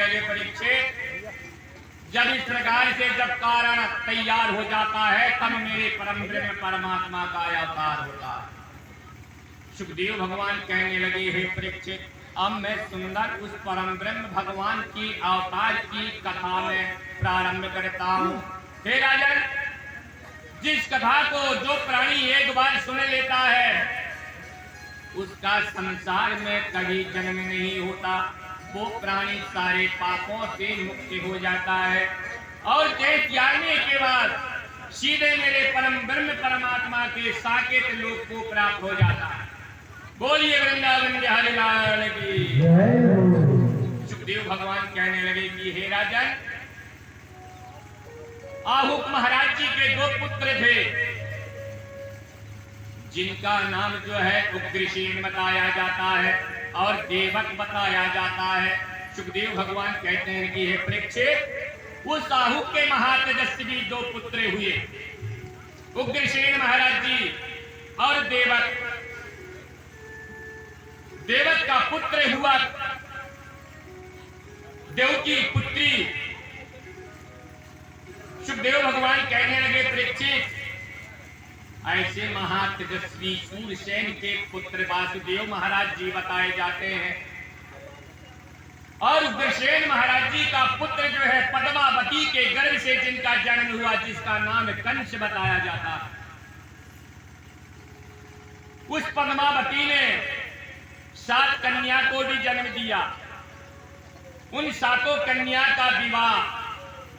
लगे परीक्षित, जब इस प्रकार से जब कारण तैयार हो जाता है तब मेरे परम ब्रह्म परमात्मा का अवतार होता है। सुखदेव भगवान कहने लगे, हे परीक्षित, अब मैं सुंदर उस परम ब्रह्म भगवान की अवतार की कथा में प्रारंभ करता हूँ। हे राजन, जिस कथा को जो प्राणी एक बार सुन लेता है उसका संसार में कभी जन्म नहीं होता। वो प्राणी सारे पापों से मुक्त हो जाता है और देह त्यागने के बाद सीधे मेरे परम ब्रह्म परमात्मा के साकेत लोक को प्राप्त हो जाता है। बोलिए वृंदावन बिहारी लाल की। सुखदेव भगवान कहने लगे कि हे राजन, आहुक महाराज जी के 2 पुत्र थे जिनका नाम जो है उग्रसेन बताया जाता है और देवक बताया जाता है। सुखदेव भगवान कहते हैं कि हे परीक्षित, उस आहुक के महातेजस्वी 2 पुत्र हुए, उग्रसेन महाराज जी और देवक। देवक का पुत्र हुआ देवकी पुत्री। सुखदेव भगवान कहने लगे, परीक्षित, ऐसे महातेजस्वी सूरसेन के पुत्र वासुदेव महाराज जी बताए जाते हैं और उग्रसेन महाराज जी का पुत्र जो है पद्मावती के गर्भ से जिनका जन्म हुआ, जिसका नाम कंस बताया जाता है। उस पद्मावती ने 7 कन्या को भी जन्म दिया। उन 7 कन्या का विवाह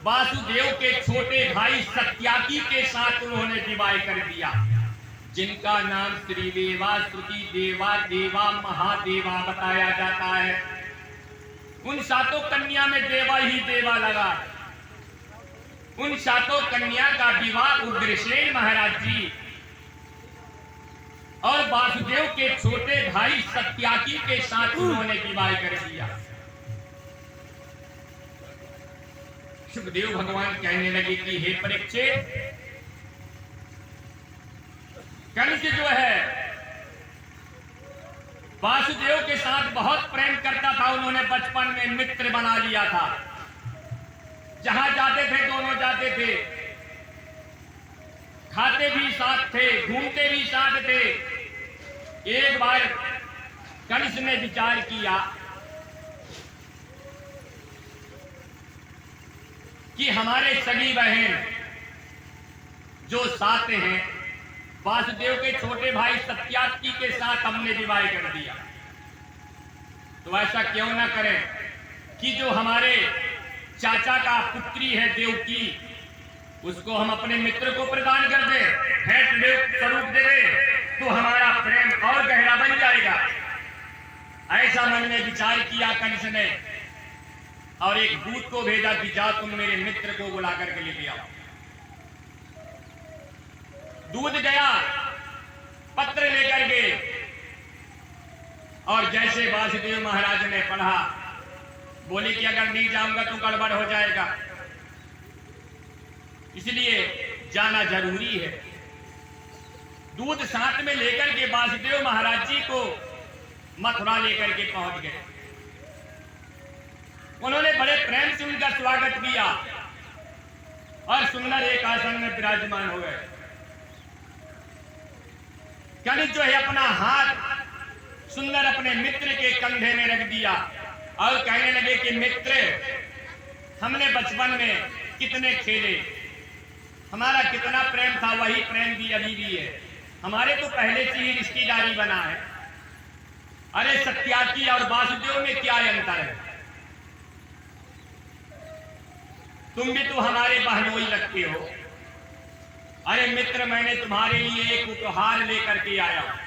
वासुदेव के छोटे भाई सत्याकी के साथ उन्होंने विवाह कर दिया, जिनका नाम श्री देवा, श्रुति देवा, देवा, महादेवा बताया जाता है। उन 7 कन्या में देवा ही देवा लगा। उन 7 कन्या का विवाह उग्रसेन महाराज जी और वासुदेव के छोटे भाई सत्याकी के साथ उन्होंने विवाह कर दिया। सुखदेव भगवान कहने लगे कि हे परीक्षित, कंस जो है वासुदेव के साथ बहुत प्रेम करता था। उन्होंने बचपन में मित्र बना लिया था। जहां जाते थे दोनों जाते थे, खाते भी साथ थे, घूमते भी साथ थे। एक बार कंस ने विचार किया कि हमारे सगी बहन जो साथ हैं, वासुदेव के छोटे भाई सत्याकी के साथ हमने विवाह कर दिया, तो ऐसा क्यों ना करें कि जो हमारे चाचा का पुत्री है देवकी, उसको हम अपने मित्र को प्रदान कर दे, भेंट स्वरूप दे दे, तो हमारा प्रेम और गहरा बन जाएगा। ऐसा मन में विचार किया कंस ने और एक दूत को भेजा कि जाओ तुम मेरे मित्र को बुला करके लेके आओ। दूत गया, पत्र लेकर के, और जैसे वासुदेव महाराज ने पढ़ा, बोले कि अगर नहीं जाऊंगा तो गड़बड़ हो जाएगा, इसलिए जाना जरूरी है। दूध साथ में लेकर के वासुदेव महाराज जी को मथुरा लेकर के पहुंच गए। उन्होंने बड़े प्रेम से उनका स्वागत किया और सुंदर एक आसन में विराजमान हो गए। कंस जो है अपना हाथ सुंदर अपने मित्र के कंधे में रख दिया और कहने लगे कि मित्र, हमने बचपन में कितने खेले, हमारा कितना प्रेम था, वही प्रेम भी अभी भी है। हमारे तो पहले से ही रिश्तेदारी बना है। अरे सत्याकी और वासुदेव में क्या अंतर है? तुम भी तो हमारे बहनोई लगते हो। अरे मित्र, मैंने तुम्हारे लिए एक उपहार लेकर के आया हूं।